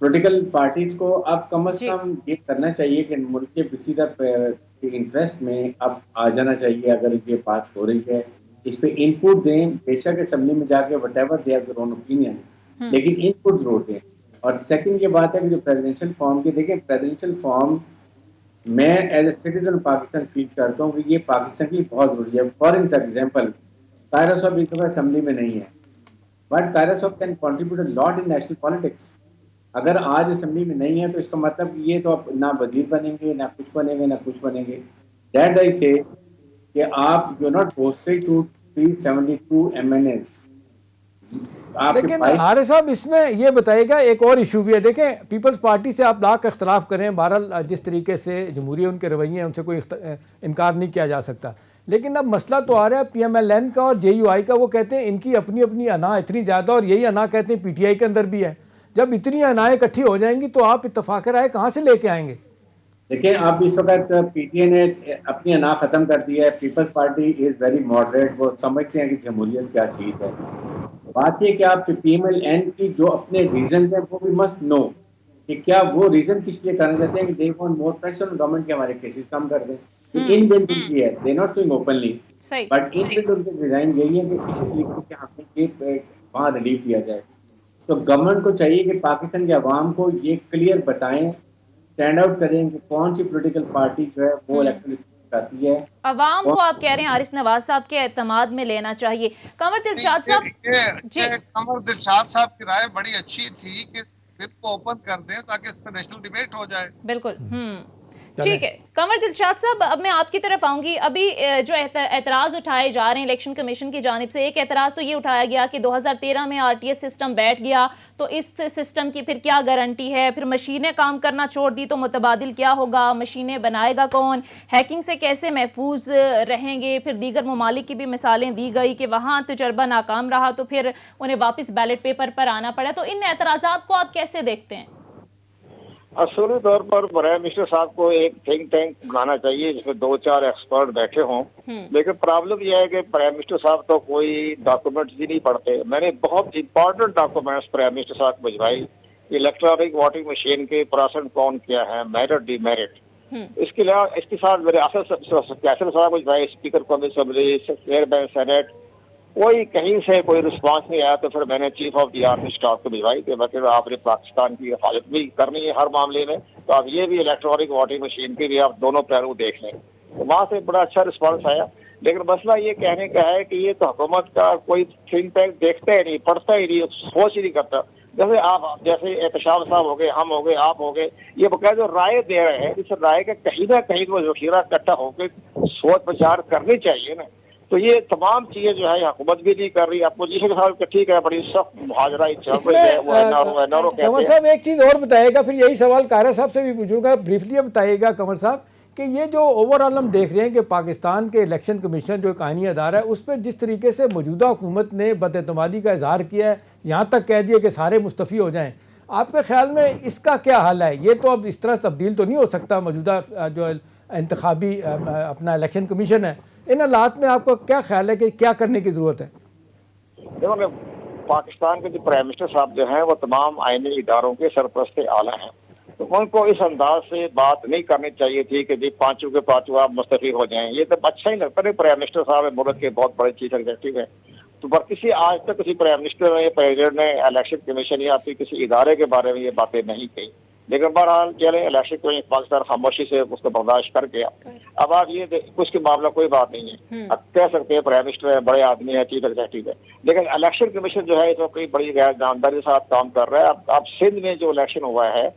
पोलिटिकल पार्टीज को अब कम से कम ये करना चाहिए कि मुल्क के वसीतर के इंटरेस्ट में अब आ जाना चाहिए। अगर ये बात हो रही है इस पे इनपुट दें, बेशक असेंबली में जाके whatever they have their own opinion, लेकिन इनपुट जरूर दें। और सेकंड ये बात है कि जो प्रेसिडेंशियल फॉर्म की, देखिए प्रेसिडेंशियल फॉर्म मैं as a citizen Pakistan feel करता हूँ कि ये पाकिस्तान के लिए बहुत जरूरी है। फॉर एग्जाम्पल, कायरा साहब इस दफा असेंबली में नहीं है, बट कायरा साहब can contribute a lot in national politics. अगर आज असेंबली में नहीं है तो इसका मतलब ये तो अब ना वजीर बनेंगे, ना कुछ बनेंगे, ना कुछ बनेंगे। दैट आई से कि आप you not posted to 372 MNAs। लेकिन आरिफ साहब, इसमें ये बताइएगा एक और इशू भी है। देखें, पीपल्स पार्टी से आप लाख इख्तलाफ करें, बहरहाल जिस तरीके से जमहूरी उनके रवैये हैं उनसे कोई इनकार नहीं किया जा सकता, लेकिन अब मसला तो आ रहा है PMLN का और JUI का। वो कहते हैं इनकी अपनी अपनी अना इतनी ज़्यादा, और यही अना कहते हैं PTI के अंदर भी है। जब इतनी अनाएँ इकट्ठी हो जाएंगी तो आप इत्तफाक राय कहाँ से लेके आएंगे? देखिए, आप इस वक्त PTI ने अपनी अना ख़त्म कर दी है। Peoples Party is very moderate, वो समझते हैं कि जमहूरियत क्या चीज़ है। बात ये कि आप PMLN की जो अपने रीजन है वो भी मस्ट नो कि क्या वो रीजन किस लिए करना चाहते हैं कि they want more pressure on government के हमारे केसेस कम कर दें। इनबिल्ट उनकी है, they not doing openly, but inbuilt उनके डिजाइन यही है कि किसी तरीके से हमें ये वहाँ रिलीफ दिया जाए। तो गवर्नमेंट को चाहिए कि पाकिस्तान के अवाम को ये क्लियर बताएं, स्टैंड आउट करें कि कौन सी पॉलिटिकल पार्टी जो है वो इलेक्शन करती है। अवाम को आप कह रहे हैं हारिस नवाज साहब के एतमाद में लेना चाहिए। कमर दिलशाद साहब जी, कमर दिलशाद साहब की राय बड़ी अच्छी थी कि इसको ओपन कर दें ताकि इस पर नेशनल डिबेट हो जाए। बिल्कुल, ठीक है। कमर दिलशाद साहब, अब मैं आपकी तरफ आऊंगी। अभी जो एतराज उठाए जा रहे हैं इलेक्शन कमीशन की जानिब से, एक एतराज तो ये उठाया गया कि 2013 में RTS सिस्टम बैठ गया तो इस सिस्टम की फिर क्या गारंटी है, फिर मशीनें काम करना छोड़ दी तो मुतबादिल क्या होगा, मशीनें बनाएगा कौन, हैकिंग से कैसे महफूज रहेंगे। फिर दीगर ममालिक की भी मिसालें दी गई कि वहाँ तजर्बा नाकाम रहा तो फिर उन्हें वापस बैलेट पेपर पर आना पड़ा। तो इन एतराज़ात को आप कैसे देखते हैं? असूली तौर पर प्राइम मिनिस्टर साहब को एक थिंक टैंक बनाना चाहिए जिसमें 2-4 एक्सपर्ट बैठे हों। लेकिन प्रॉब्लम यह है कि प्राइम मिनिस्टर साहब तो कोई डॉक्यूमेंट्स ही नहीं पढ़ते। मैंने बहुत इंपॉर्टेंट डॉक्यूमेंट्स प्राइम मिनिस्टर साहब को भिजवाई, इलेक्ट्रॉनिक वोटिंग मशीन के परसेंट कौन क्या है, मेरिट डिमेरिट, इसके अलावा इसके साथ मेरे कैसर साहब को भिजवाई, स्पीकर कौमी असेंबली, चेयरमैन सेनेट, कोई कहीं से कोई रिस्पांस नहीं आया। तो फिर मैंने chief of the army staff को भिजवाई कि मतलब आपने पाकिस्तान की हिफाजत भी करनी है हर मामले में, तो आप ये भी इलेक्ट्रॉनिक वोटिंग मशीन के भी आप दोनों पहलू देख लें। तो वहाँ से बड़ा अच्छा रिस्पांस आया। लेकिन मसला ये कहने का है कि ये तो हुकूमत का कोई थिंक टैंक देखता ही नहीं, पढ़ता ही नहीं, सोच ही नहीं करता। जैसे एहतशाम साहब हो गए, हम हो गए, आप हो गए, ये बकायदा राय दे रहे हैं, इस राय का कहीं ना कहीं वो जखीरा इकट्ठा होकर सोच विचार करनी चाहिए ना। तो ये तमाम चीजें जो है हुकूमत भी नहीं कर रही, अपोजिशन के साथ ठीक है, बड़ी सख्त मुहाजरा चल रही है, वो एनआरओ कहते हैं। कंवर साहब एक चीज और बताइएगा, फिर यही सवाल कारा साहब से भी पूछूंगा, ब्रीफली बताइएगा कंवर साहब कि ये जो ओवरऑल हम देख रहे हैं कि पाकिस्तान के इलेक्शन कमीशन जो एक आईनी अदारा है उस पर जिस तरीके से मौजूदा हुकूमत ने बदएतमादी का इजहार किया है, यहाँ तक कह दिया कि सारे मुस्तफ़ी हो जाएं, आपके ख्याल में इसका क्या हल है? ये तो अब इस तरह तब्दील तो नहीं हो सकता, मौजूदा जो इंतखाबी अपना इलेक्शन कमीशन है, इन हालात में आपको क्या ख्याल है कि क्या करने की ज़रूरत है? देखो, पाकिस्तान के जो प्राइम मिनिस्टर साहब जो हैं वो तमाम आईनी इदारों के सरपरस्त आला हैं, तो उनको इस अंदाज से बात नहीं करनी चाहिए थी कि जी पांचों के पांचों आप मुस्तफी हो जाएं। ये तो अच्छा ही लगता है। प्राइम मिनिस्टर साहब मुल्क के बहुत बड़े चीफ एग्जीक्यूटिव हैं, तो पर किसी आज तक किसी प्राइम मिनिस्टर ने, प्रेसिडेंट ने इलेक्शन कमीशन या फिर किसी इदारे के बारे में ये बातें नहीं कही। लेकिन बहरहाल चले, इलेक्शन कमीशन पाकिस्तान खामोशी से उसको बर्दाश्त कर गया। अब आप ये उसके मामला कोई बात नहीं है, अब कह सकते हैं प्राइम मिनिस्टर है, बड़े आदमी है, चीफ एग्जीक्यूटिव है, लेकिन इलेक्शन कमीशन जो है इस वक्त बड़ी गैर जानदारी के साथ काम कर रहा है। अब सिंध में जो इलेक्शन हुआ है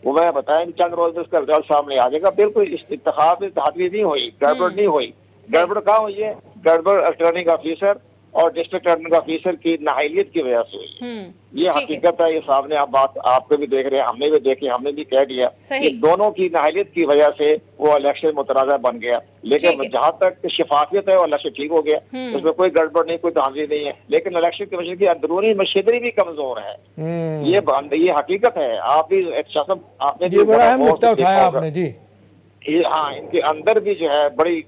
वो मैं बताया चंद रोज में उसका रिजल्ट सामने आ जाएगा। बिल्कुल इस इंतखाब में धांधली नहीं हुई, गड़बड़ नहीं हुई। गड़बड़ कहाँ हुई है? गड़बड़ रिटर्निंग ऑफिसर और डिस्ट्रिक्ट रिटर्निंग ऑफिसर की नाअहलियत की वजह से हुई। ये हकीकत है, ये सामने आप बात आपको भी देख रहे हैं, हमने भी देखी, हमने भी कह दिया कि दोनों की नाअहलियत की वजह से वो इलेक्शन मुतनाज़ा बन गया। लेकिन जहाँ तक शफाफियत है वो इलेक्शन ठीक हो गया, उसमें कोई गड़बड़ नहीं, कोई धांधली नहीं है। लेकिन इलेक्शन कमीशन की अंदरूनी मशीनरी भी कमजोर है, ये हकीकत है। आप भी आपने भी बड़ा अहम मुद्दा उठाया आपने जी। हाँ, इनके अंदर भी जो है बड़ी,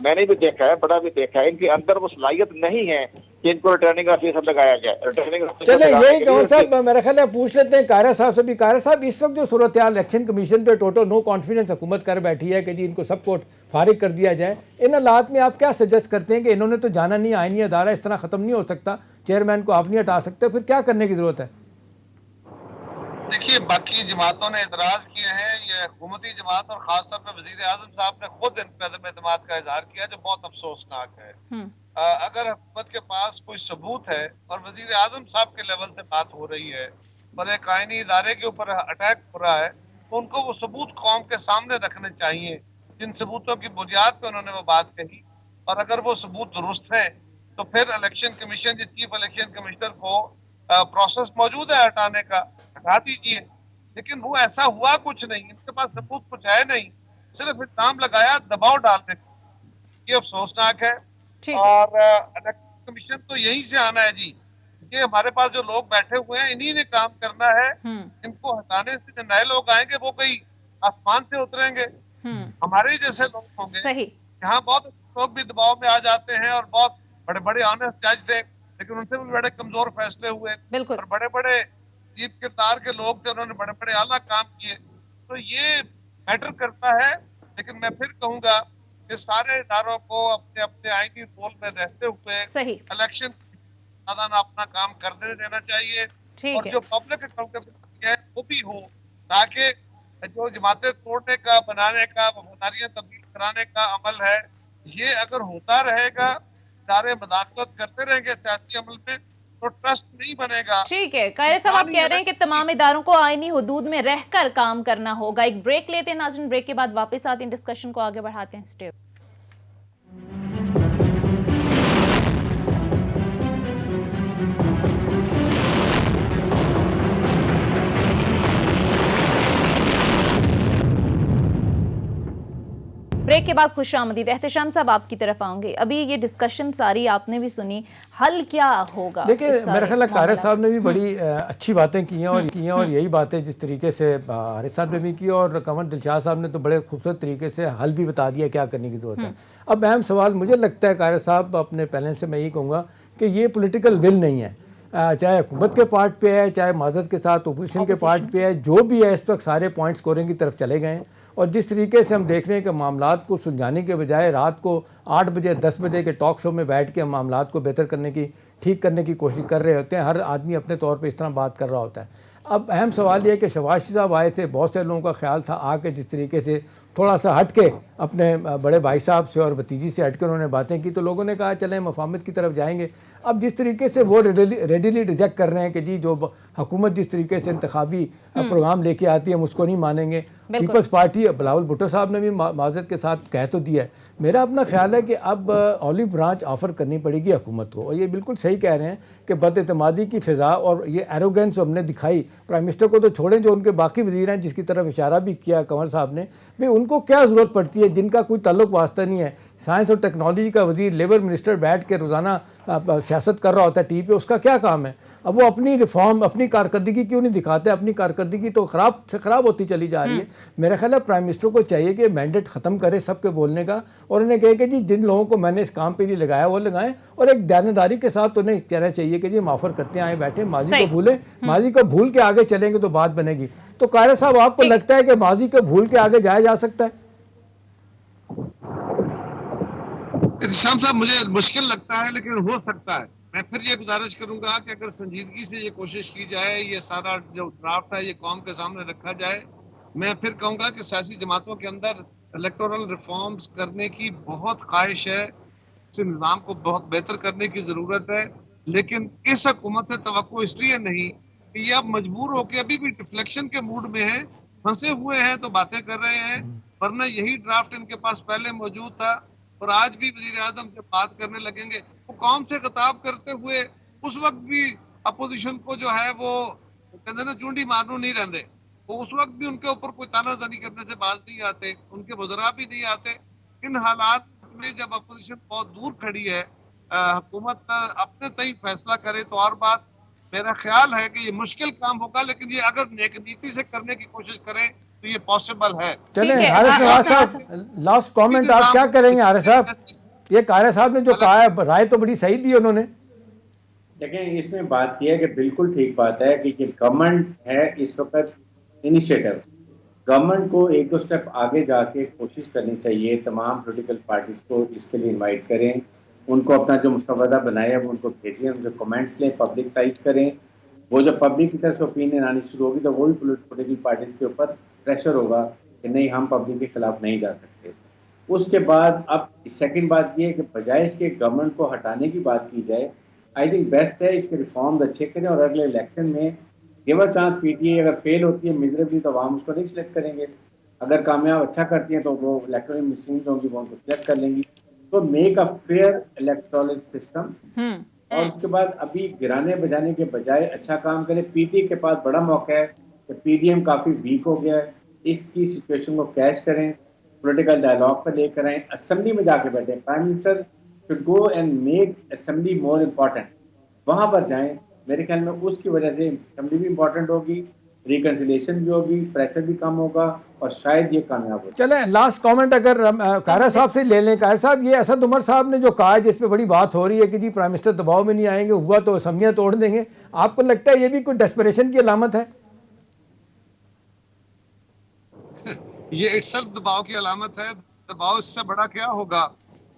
मैंने भी देखा है, बड़ा भी देखा है, इनके अंदर वो सलाहियत नहीं है कि इनको रिटर्निंग ऑफिसर लगाया जाए। रिटर्निंग चले यही कंवर साहब मेरा ख्याल है पूछ लेते हैं कारा साहब से भी। कारा साहब, इस वक्त जो सूरत हाल इलेक्शन कमीशन पे टोटल नो कॉन्फिडेंस हुकूमत कर बैठी है कि जी इनको सब कोर्ट फारिग कर दिया जाए, इन हालात में आप क्या सजेस्ट करते हैं कि इन्होंने तो जाना नहीं, आईनी अदारा इस तरह ख़त्म नहीं हो सकता, चेयरमैन को आप नहीं हटा सकते, फिर क्या करने की ज़रूरत है? देखिए, बाकी जमातों ने एतराज किए हैं, ये हुकूमती जमात और खासतौर पर वजीर आजम साहब ने खुद इन पर अदम एतमाद का इजहार किया, जो बहुत अफसोसनाक है। अगर हुकूमत के पास कोई सबूत है और वजीर आजम साहब के लेवल से बात हो रही है और एक आईनी इदारे के ऊपर अटैक हो रहा है, तो उनको वो सबूत कौम के सामने रखने चाहिए जिन सबूतों की बुनियाद पे उन्होंने वो बात कही। और अगर वो सबूत दुरुस्त है तो फिर election commission, chief election commissioner को प्रोसेस मौजूद है हटाने का, हटा दीजिए। लेकिन वो ऐसा हुआ कुछ नहीं, इनके पास सबूत कुछ है नहीं, सिर्फ इल्जाम लगाया दबाव डालने का। ये अफसोसनाक है। और इलेक्शन कमीशन तो यहीं से आना है जी, ये हमारे पास जो लोग बैठे हुए हैं इन्हीं ने काम करना है। इनको हटाने से जो नए लोग आएंगे वो कोई आसमान से उतरेंगे, हमारे जैसे लोग होंगे। यहाँ बहुत लोग भी दबाव में आ जाते हैं और बहुत बड़े बड़े ऑनेस्ट जज थे, लेकिन उनसे भी बड़े कमजोर फैसले हुए और बड़े बड़े अजीब किरदार के लोग थे, उन्होंने बड़े बड़े आला काम किए। तो ये मैटर करता है। लेकिन मैं फिर कहूंगा कि सारे इदारों को अपने अपने आईनी रोल में रहते हुए इलेक्शन अपना काम करने देना चाहिए और जो पब्लिक अकाउंटेबिलिटी है वो भी हो, ताकि जो जमातें तोड़ने का, बनाने का, वफादारियां तब्दील कराने का अमल है, ये अगर होता रहेगा, इदारे मदाखलत करते रहेंगे सियासी अमल में, तो ट्रस्ट नहीं बनेगा। ठीक है, कायरे साहब आप कह रहे हैं कि तमाम इदारों को आईनी हुदूद में रहकर काम करना होगा। एक ब्रेक लेते हैं नाज़रीन, ब्रेक के बाद वापस आते हैं, डिस्कशन को आगे बढ़ाते हैं। स्टे ब्रेक के बाद खुशामदीद। एहतशाम साहब आपकी तरफ आऊंगे। अभी ये डिस्कशन सारी आपने भी सुनी, हल क्या होगा? देखिए मेरा ख्याल है कारज साहब ने भी बड़ी अच्छी बातें की हैं और यही बातें जिस तरीके से हारिस साहब ने भी की और कंवर दिलशाद साहब ने तो बड़े खूबसूरत तरीके से हल भी बता दिया क्या करने की जरूरत है। अब अहम सवाल मुझे लगता है कारज साहब, अपने पैनल से मैं यही कहूँगा कि ये पॉलिटिकल विल नहीं है, चाहे हुकूमत के पार्ट पे है, चाहे माजरत के साथ अपोजिशन के पार्ट पे है, जो भी है इस वक्त सारे पॉइंट स्कोरिंग की तरफ चले गए हैं। और जिस तरीके से हम देख रहे हैं कि मामलात को सुलझाने के बजाय रात को 8 बजे 10 बजे के टॉक शो में बैठ के हम मामलात को बेहतर करने की, ठीक करने की कोशिश कर रहे होते हैं। हर आदमी अपने तौर पे इस तरह बात कर रहा होता है। अब अहम सवाल ये है कि शहबाज शरीफ साहब आए थे, बहुत से लोगों का ख्याल था आके जिस तरीके से थोड़ा सा हट के अपने बड़े भाई साहब से और भतीजी से हट के उन्होंने बातें की, तो लोगों ने कहा चलें मफाहमत की तरफ जाएंगे। अब जिस तरीके से वो रेडीली रिजेक्ट कर रहे हैं कि जी जो हुकूमत जिस तरीके से इंतखाबी प्रोग्राम लेके आती है हम उसको नहीं मानेंगे। पीपल्स पार्टी बिलावल भुट्टो साहब ने भी माजरत के साथ कह तो दिया है। मेरा अपना ख्याल है कि अब ऑलिव ब्रांच ऑफ़र करनी पड़ेगी हुकूमत को, और ये बिल्कुल सही कह रहे हैं कि बदएतमादी की फ़िज़ा और ये एरोगेंस हमने दिखाई, प्राइम मिनिस्टर को तो छोड़ें, जो उनके बाकी वज़ीर हैं जिसकी तरफ इशारा भी किया कंवर साहब ने, भाई उनको क्या ज़रूरत पड़ती है जिनका कोई ताल्लुक वास्ता नहीं है। साइंस और टेक्नोलॉजी का वज़ीर, लेबर मिनिस्टर बैठ के रोज़ाना सियासत कर रहा होता है टीवी पे, उसका क्या काम है? अब वो अपनी रिफॉर्म, अपनी कारकर्दगी क्यों नहीं दिखाते? अपनी कारकर्दगी तो ख़राब से ख़राब होती चली जा रही है। मेरा ख्याल है प्राइम मिनिस्टर को चाहिए कि मैंडेट ख़त्म करे सबके बोलने का और उन्हें कहे कि जी जिन लोगों को मैंने इस काम पे लिए लगाया वो लगाएं, और एक दानेदारी के साथ उन्हें कहना चाहिए कि जी हम ऑफर करते हैं, आए बैठे, माजी को भूलें, माजी को भूल के आगे चलेंगे तो बात बनेगी। तो कारज साहब आपको लगता है कि माजी को भूल के आगे जाया जा सकता है? एहतशाम साहब मुझे मुश्किल लगता है लेकिन हो सकता है। मैं फिर ये गुजारिश करूंगा कि अगर संजीदगी से ये कोशिश की जाए, ये सारा जो ड्राफ्ट है ये कौम के सामने रखा जाए। मैं फिर कहूंगा कि सियासी जमातों के अंदर इलेक्टोरल रिफॉर्म्स करने की बहुत ख्वाहिश है, इस निज़ाम को बहुत बेहतर करने की जरूरत है, लेकिन इस हुकूमत से तवक्को इसलिए नहीं कि ये अब मजबूर होकर अभी भी डिफ्लेक्शन के मूड में है, फंसे हुए हैं तो बातें कर रहे हैं, वरना यही ड्राफ्ट इनके पास पहले मौजूद था और आज भी वजीर आजम से बात करने लगेंगे। वो कौम से खिताब करते हुए उस वक्त भी अपोजिशन को जो है वो कहते ना चूंडी मारनू नहीं रहते, वो उस वक्त भी उनके ऊपर कोई तानाजानी करने से बाल नहीं आते, उनके वज़रा भी नहीं आते। इन हालात में जब अपोजिशन बहुत दूर खड़ी है, हुकूमत अपने तय फैसला करे तो और बात। मेरा ख्याल है कि ये मुश्किल काम होगा, लेकिन ये अगर नेक नीति से करने की कोशिश करें तो ये पॉसिबल है। चलें हारिस साहब, लास्ट कमेंट आप क्या करेंगे? हारिस साहब, ये कारज साहब ने जो कहा है राय तो बड़ी सही दी उन्होंने। देखें इसमें बात यह है कि बिल्कुल ठीक बात है कि ये गवर्नमेंट है इस वक्त इनिशिएटिव, गवर्नमेंट को एक दो स्टेप आगे जाके कोशिश करनी चाहिए। तमाम पॉलिटिकल पार्टीज को इसके लिए इनवाइट करें, उनको अपना जो मसवदा बनाया वो उनको भेजें, उनके कमेंट्स लें, पब्लिकसाइज करें। वो जब पब्लिक की तरफ से ओपिनियन आनी शुरू होगी तो वही पॉलिटिकल पार्टीज के ऊपर प्रेशर होगा कि नहीं हम पब्लिक के खिलाफ नहीं जा सकते। उसके बाद अब सेकंड बात ये है कि बजाय इसके गवर्नमेंट को हटाने की बात की जाए, आई थिंक बेस्ट है इसके रिफॉर्म्स अच्छे करें और अगले इलेक्शन में गिव अ चांस। पीटीआई अगर फेल होती है मिजरेबली तो आवाम उसको नहीं सिलेक्ट करेंगे, अगर कामयाब अच्छा करती है तो वो इलेक्टोरल मशीन होंगी वो उनको सिलेक्ट कर लेंगी। तो make a fair electoral system, और उसके बाद अभी गिराने बजाने के बजाय अच्छा काम करें। पीटीआई के पास बड़ा मौका है कि पीडीएम काफी वीक हो गया है, इसकी सिचुएशन को कैश करें, पॉलिटिकल डायलॉग पर लेकर आए, असेंबली में जाके बैठे। Prime minister should go and make assembly more important, वहां पर जाएं। मेरे ख्याल में उसकी वजह से असेंबली भी इम्पोर्टेंट होगी, रिकंसिलिएशन भी होगी, प्रेशर भी कम होगा और शायद ये कामयाब हो। चलें लास्ट कमेंट अगर कारज साहब से ले लें। कारज साहब, ये असद उमर साहब ने जो कहा है जिस पे बड़ी बात हो रही है कि जी प्राइम मिनिस्टर दबाव में नहीं आएंगे, हुआ तो असेंबलियां तोड़ देंगे, आपको लगता है ये भी कोई डेस्परेशन की अलामत है? ये इटसेल्फ दबाव की अलामत है। दबाव इससे बड़ा क्या होगा?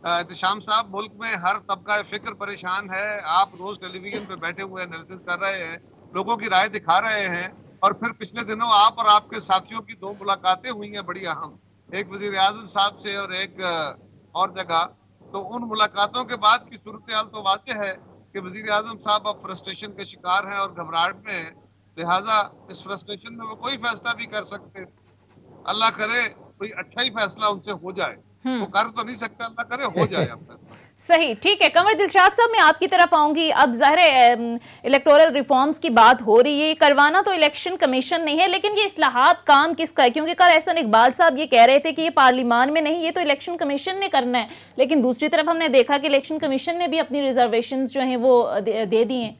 एहतशाम साहब, मुल्क में हर तबका फिक्र परेशान है। आप रोज टेलीविजन पे बैठे हुए एनालिसिस कर रहे हैं, लोगों की राय दिखा रहे हैं, और फिर पिछले दिनों आप और आपके साथियों की 2 मुलाकातें हुई हैं बड़ी अहम, एक वजीर आजम साहब से और एक और जगह। तो उन मुलाकातों के बाद की सूरत हाल तो वाज़ेह है कि वजीर आजम साहब अब फ्रस्ट्रेशन के शिकार हैं और घबराहट में हैं, लिहाजा इस फ्रस्ट्रेशन में वो कोई फैसला भी कर सकते। अल्लाह करे कोई अच्छा ही फैसला उनसे हो जाए, वो कर तो नहीं सकता, अल्लाह करे हो जाए अब फैसला। सही, ठीक है। कमर दिलशाद साहब, मैं आपकी तरफ आऊंगी। अब ज़ाहिर इलेक्टोरल रिफॉर्म्स की बात हो रही है, करवाना तो इलेक्शन कमीशन नहीं है, लेकिन ये इस्लाहात काम किसका है? क्योंकि कल एहसन इकबाल साहब ये कह रहे थे कि ये पार्लियामान में नहीं, ये तो इलेक्शन कमीशन ने करना है, लेकिन दूसरी तरफ हमने देखा कि इलेक्शन कमीशन ने भी अपनी रिजर्वेशंस जो हैं वो दे दी हैं।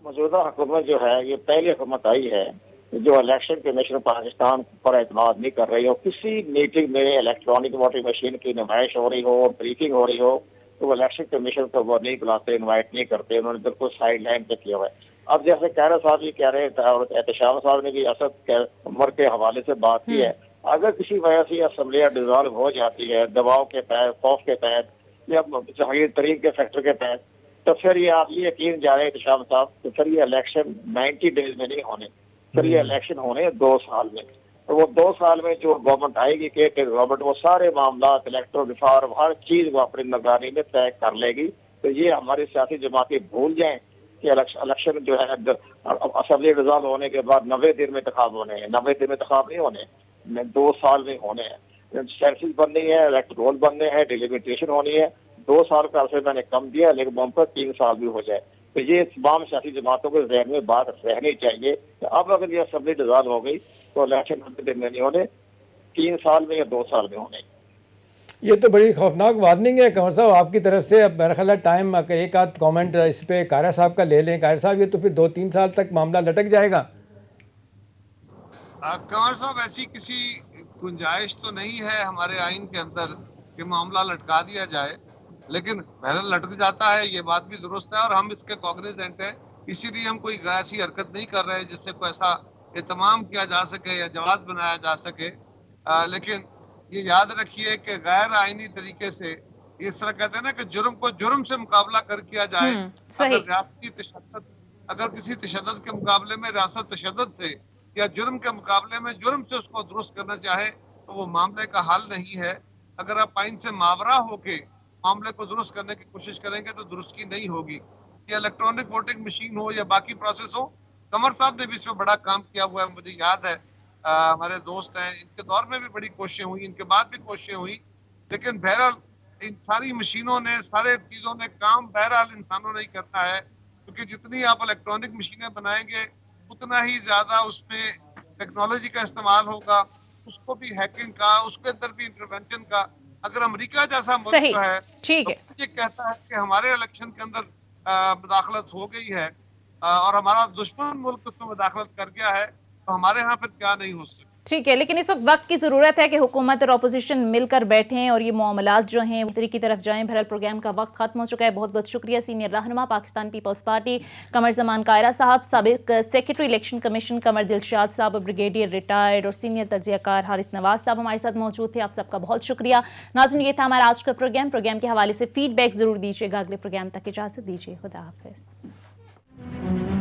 मौजूदा हुकूमत जो है, ये पहली हुकूमत आई है जो इलेक्शन कमीशन पाकिस्तान पर एतमाद नहीं कर रही हो। किसी मीटिंग में इलेक्ट्रॉनिक वोटिंग मशीन की नुमाइश हो रही हो, ब्रीफिंग हो रही हो, तो वो इलेक्शन कमीशन को वो नहीं बुलाते, इन्वाइट नहीं करते, उन्होंने बिल्कुल साइड लाइन पे किया हुआ है। अब जैसे कायरा साहब भी कह रहे थे और एहतशाम साहब ने भी असद उमर के हवाले से बात की है, अगर किसी वजह से असम्बलियाँ डिजॉल्व हो जाती है दबाव के तहत, खौफ के तहत या जहांगीर तरीन के फैक्टर के तहत, तो फिर ये आप ये यकीन जा रहे हैं एहतशाम साहब, तो फिर ये इलेक्शन 90 डेज में नहीं होने, फिर ये इलेक्शन होने 2 साल में। तो वो 2 साल में जो गवर्नमेंट आएगी के गवर्नमेंट वो सारे मामला इलेक्ट्रो रिफॉर्म हर चीज वो अपनी निगरानी में तय कर लेगी। तो ये हमारी सियासी जमातें भूल जाएं कि इलेक्शन जो है असेंबली रिजॉल्व होने के बाद 90 दिन में इंतखाब होने हैं। 90 दिन में इंतखाब नहीं होने, 2 साल में होने हैं। सेंसिस बननी है, इलेक्टोरल बनने हैं, डिलिमिटेशन होनी है। 2 साल का अर्से मैंने कम दिया, लेकिन मुमकिन 3 साल भी हो जाए। तो ये तमाम सियासी जमातों के जहन में बात रहनी चाहिए कि अब अगर ये असेंबली डिजॉल्व हो गई तो इलेक्शन 90 दिन में नहीं होने, 3 साल में या 2 साल में होने। ये तो बड़ी खौफनाक वार्निंग है कमर साहब आपकी तरफ से। अब मेरा ख्याल है टाइम एक आध कमेंट इस पे कायरा साहब का ले लें। कायरा साहब, ये तो फिर 2-3 साल तक मामला लटक जाएगा। कंवर साहब, ऐसी किसी गुंजाइश तो नहीं है हमारे आइन के अंदर कि मामला लटका दिया जाए, लेकिन बहरहाल लटक जाता है, ये बात भी दुरुस्त है और हम इसके कॉग्निजेंट है। इसीलिए हम कोई ऐसी हरकत नहीं कर रहे जिससे कोई ऐसा एहतमाम किया जा सके या जवाब बनाया जा सके। लेकिन ये याद रखिए कि गैर आईनी तरीके से इस तरह कहते हैं ना कि जुर्म को जुर्म से मुकाबला कर किया जाए। अगर किसी तशद्दुद के मुकाबले में रियासत तशद्दुद से या जुर्म के मुकाबले में जुर्म से उसको दुरुस्त करना चाहे तो वो मामले का हल नहीं है। अगर आप आइन से मावरा होके मामले को दुरुस्त करने की कोशिश करेंगे तो दुरुस्ती नहीं होगी। ये इलेक्ट्रॉनिक वोटिंग मशीन हो या बाकी प्रोसेस हो, कमर साहब ने भी इसमें बड़ा काम किया हुआ है। मुझे याद है हमारे दोस्त हैं, इनके दौर में भी बड़ी कोशिशें हुई, इनके बाद भी कोशिशें हुई, लेकिन बहरहाल इन सारी मशीनों ने, सारे चीजों ने काम बहरहाल इंसानों ने ही करना है, क्योंकि जितनी आप इलेक्ट्रॉनिक मशीनें बनाएंगे उतना ही ज्यादा उसमें टेक्नोलॉजी का इस्तेमाल होगा, उसको भी हैकिंग का, उसके अंदर भी इंटरवेंशन का। अगर अमेरिका जैसा मुल्क है तो ये कहता है कि हमारे इलेक्शन के अंदर मुदाखलत हो गई है और हमारा दुश्मन मुल्क उसमें मुदाखलत कर गया है, तो हमारे यहाँ फिर क्या नहीं हो सकता। ठीक है, लेकिन इस वक्त की जरूरत है कि हुकूमत और अपोजिशन मिलकर बैठें और ये मामलात जो हैं बेहतरी की तरफ जाएं। बहरहाल प्रोग्राम का वक्त खत्म हो चुका है। बहुत बहुत शुक्रिया सीनियर रहनुमा पाकिस्तान पीपल्स पार्टी कमर जमान कायरा साहब, साबिक सेक्रेटरी इलेक्शन कमीशन कमर दिलशाद साहब, ब्रिगेडियर रिटायर्ड और सीनियर तज्जियाकार हारिस नवाज साहब हमारे साथ मौजूद थे। आप सबका बहुत शुक्रिया। नाज़रीन, ये था हमारा आज का प्रोग्राम के हवाले से फीडबैक जरूर दीजिएगा। अगले प्रोग्राम तक इजाजत दीजिए। खुदा हाफिज़।